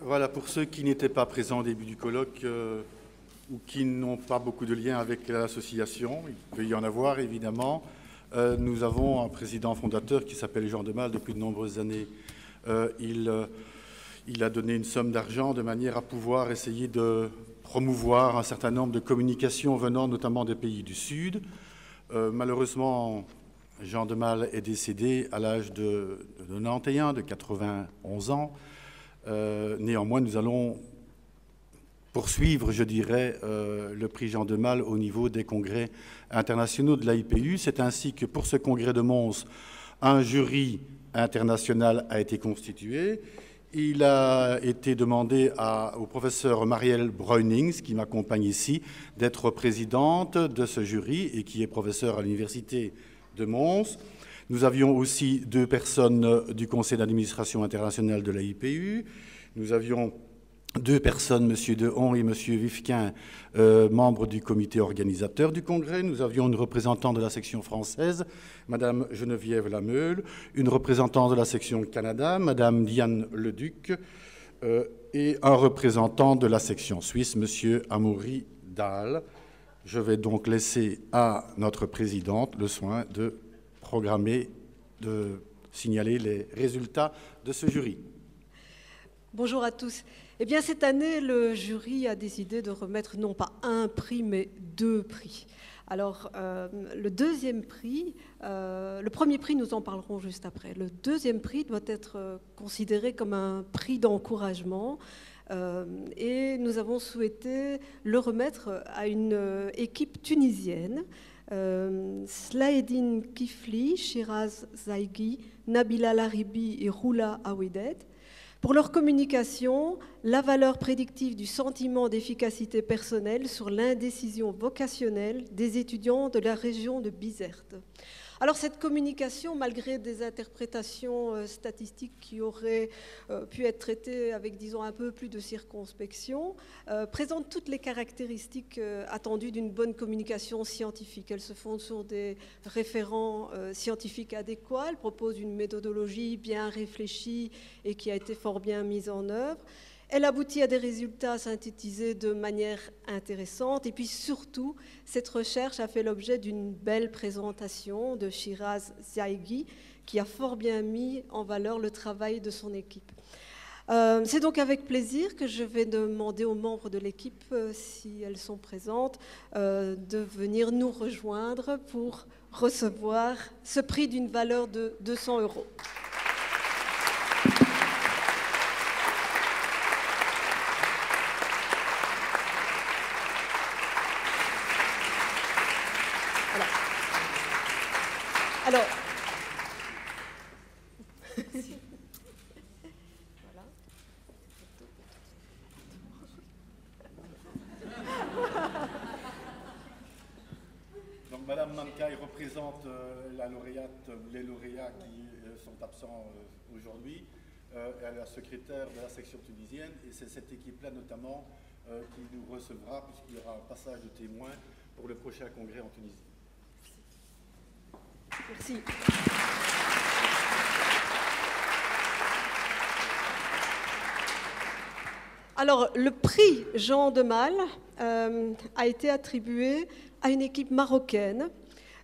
Voilà, pour ceux qui n'étaient pas présents au début du colloque ou qui n'ont pas beaucoup de liens avec l'association, il peut y en avoir évidemment. Nous avons un président fondateur qui s'appelle Jean Demal depuis de nombreuses années. Il a donné une somme d'argent de manière à pouvoir essayer de promouvoir un certain nombre de communications venant notamment des pays du Sud. Malheureusement, Jean Demal est décédé à l'âge de 91, de 91 ans. Néanmoins, nous allons poursuivre, je dirais, le prix Jean Demal au niveau des congrès internationaux de l'AIPU. C'est ainsi que pour ce congrès de Mons, un jury international a été constitué. Il a été demandé au professeur Marielle Bruynings, qui m'accompagne ici, d'être présidente de ce jury et qui est professeure à l'université de Mons. Nous avions aussi 2 personnes du conseil d'administration international de l'AIPU. Nous avions 2 personnes, M. Dehon et M. Vifquin, membres du comité organisateur du congrès. Nous avions une représentante de la section française, Mme Geneviève Lameule, une représentante de la section Canada, Mme Diane Leduc, et un représentant de la section suisse, M. Amaury Dahl. Je vais donc laisser à notre présidente le soin de programmer, de signaler les résultats de ce jury. Bonjour à tous. Eh bien, cette année, le jury a décidé de remettre non pas un prix, mais 2 prix. Alors, le deuxième prix, le premier prix, nous en parlerons juste après. Le deuxième prix doit être considéré comme un prix d'encouragement. Et nous avons souhaité le remettre à une équipe tunisienne. Slaedine Kifli, Shiraz Zaigui, Nabila Laribi et Roula Awidet, pour leur communication, la valeur prédictive du sentiment d'efficacité personnelle sur l'indécision vocationnelle des étudiants de la région de Bizerte. Alors cette communication, malgré des interprétations statistiques qui auraient pu être traitées avec, disons, un peu plus de circonspection, présente toutes les caractéristiques attendues d'une bonne communication scientifique. Elle se fonde sur des référents scientifiques adéquats, elle propose une méthodologie bien réfléchie et qui a été fort bien mise en œuvre. Elle aboutit à des résultats synthétisés de manière intéressante. Et puis surtout, cette recherche a fait l'objet d'une belle présentation de Shiraz Zaigui, qui a fort bien mis en valeur le travail de son équipe. C'est donc avec plaisir que je vais demander aux membres de l'équipe, si elles sont présentes, de venir nous rejoindre pour recevoir ce prix d'une valeur de 200 €. Alors, voilà. Donc, Madame Mancaille représente la lauréate, les lauréats qui sont absents aujourd'hui. Elle est la secrétaire de la section tunisienne et c'est cette équipe-là notamment qui nous recevra puisqu'il y aura un passage de témoins pour le prochain congrès en Tunisie. Merci. Alors, le prix Jean Demal a été attribué à une équipe marocaine,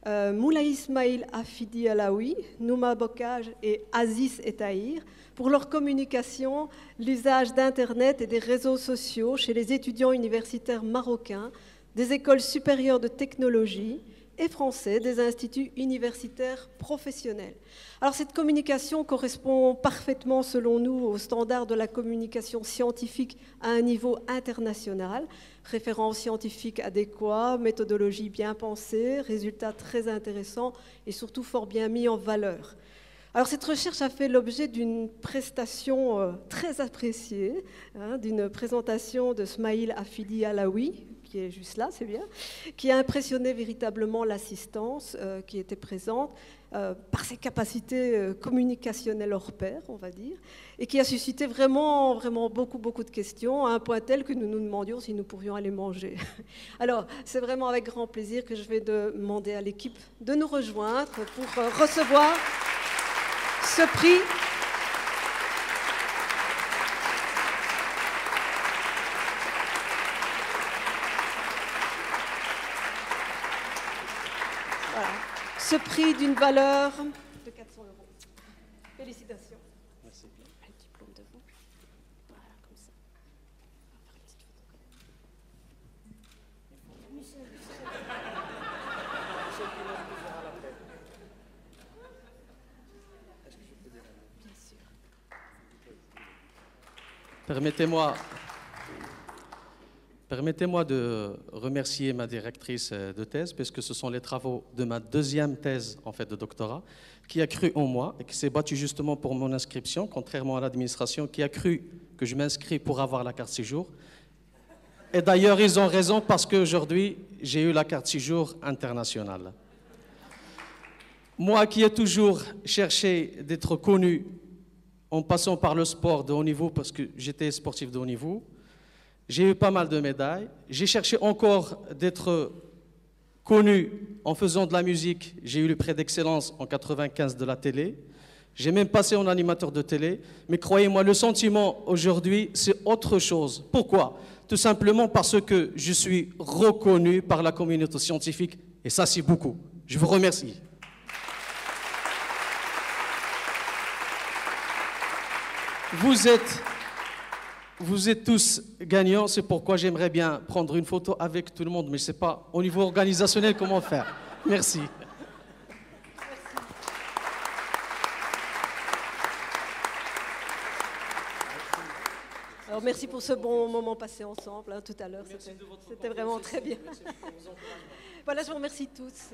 Moulay Ismail Afidi Alaoui, Nouma Bokaj et Aziz Etaïr, pour leur communication, l'usage d'Internet et des réseaux sociaux chez les étudiants universitaires marocains des écoles supérieures de technologie et français des instituts universitaires professionnels. Alors cette communication correspond parfaitement, selon nous, aux standards de la communication scientifique à un niveau international, références scientifiques adéquats, méthodologie bien pensée, résultats très intéressants et surtout fort bien mis en valeur. Alors cette recherche a fait l'objet d'une prestation très appréciée, d'une présentation de Smaïl Afidi Alaoui, qui est juste là, c'est bien, qui a impressionné véritablement l'assistance qui était présente par ses capacités communicationnelles hors pair, on va dire, et qui a suscité vraiment beaucoup de questions, à un point tel que nous nous demandions si nous pourrions aller manger. Alors, c'est vraiment avec grand plaisir que je vais demander à l'équipe de nous rejoindre pour recevoir ce prix. Voilà. Ce prix d'une valeur de 400 €. Félicitations. Merci. Un diplôme de vous. Voilà, comme ça. On va faire une petite photo. Bien sûr. Permettez-moi de remercier ma directrice de thèse, parce que ce sont les travaux de ma deuxième thèse en fait, de doctorat, qui a cru en moi et qui s'est battue justement pour mon inscription, contrairement à l'administration, qui a cru que je m'inscris pour avoir la carte séjour. Et d'ailleurs, ils ont raison, parce qu'aujourd'hui, j'ai eu la carte séjour internationale. Moi qui ai toujours cherché d'être connu en passant par le sport de haut niveau, parce que j'étais sportif de haut niveau, j'ai eu pas mal de médailles. J'ai cherché encore d'être connu en faisant de la musique. J'ai eu le prix d'excellence en 95 de la télé. J'ai même passé en animateur de télé. Mais croyez-moi, le sentiment aujourd'hui, c'est autre chose. Pourquoi? Tout simplement parce que je suis reconnu par la communauté scientifique. Et ça, c'est beaucoup. Je vous remercie. Vous êtes tous gagnants, c'est pourquoi j'aimerais bien prendre une photo avec tout le monde, mais je ne sais pas au niveau organisationnel comment faire. Merci. Alors, merci pour ce bon moment passé ensemble tout à l'heure. C'était vraiment très bien. Voilà, je vous remercie tous.